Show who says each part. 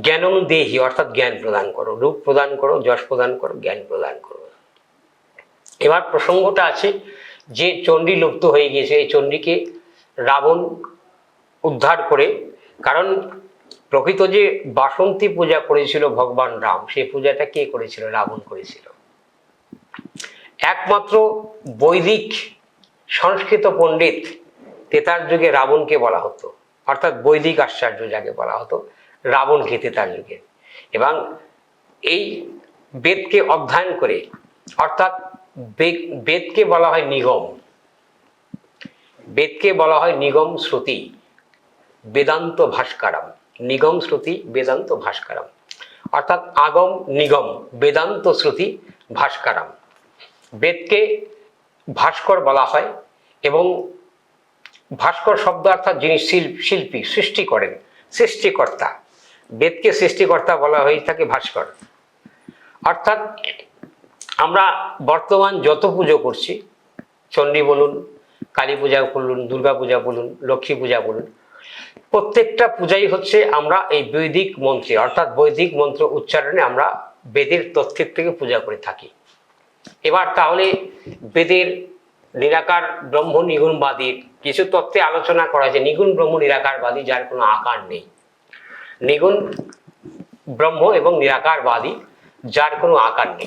Speaker 1: জ্ঞাননুদেহি অর্থাৎ জ্ঞান প্রদান করো, রূপ প্রদান করো, যশ প্রদান করো, জ্ঞান প্রদান করো। এবার প্রসঙ্গটা আছে যে চণ্ডী লুপ্ত হয়ে গিয়েছে, এই চণ্ডীকে রাবণ উদ্ধার করে, কারণ প্রকৃত যে বাসন্তী পূজা করেছিল ভগবান রাম, সেই পূজাটা কে করেছিল? রাবণ করেছিল। একমাত্র বৈদিক সংস্কৃত পণ্ডিত তেতার যুগে রাবণকে বলা হতো, অর্থাৎ বৈদিক আচার্য যাকে বলা হতো, রাবণকে তেতার যুগে। এবং এই বেদকে অধ্যয়ন করে, অর্থাৎ বেদকে বলা হয় নিগম, বেদকে বলা হয় নিগম শ্রুতি বেদান্ত ভাস্করম, নিগম শ্রুতি বেদান্ত ভাস্করম, অর্থাৎ আগম নিগম বেদান্ত শ্রুতি ভাস্করম। বেদকে ভাস্কর বলা হয়, এবং ভাস্কর শব্দ অর্থাৎ যিনি শিল্পী, সৃষ্টি করেন, সৃষ্টিকর্তা, বেদকে সৃষ্টিকর্তা বলা হয়ে থাকে ভাস্কর। অর্থাৎ আমরা বর্তমান যত পুজো করছি, চণ্ডী বলুন, কালী পূজা বলুন, দুর্গা পূজা বলুন, লক্ষ্মী পূজা বলুন, প্রত্যেকটা পূজাই হচ্ছে আমরা এই বৈদিক মন্ত্রে, অর্থাৎ বৈদিক মন্ত্র উচ্চারণে আমরা বেদের তথ্যের থেকে পূজা করে থাকি। এবার তাহলে বেদের নিরাকার ব্রহ্ম নিগুণবাদীর কিছু তত্ত্বে আলোচনা করা হয়েছে। নিগুণ ব্রহ্ম নিরাকারবাদী যার কোনো আকার নেই, নিগুণ ব্রহ্ম এবং নিরাকারবাদী যার কোনো আকার নেই।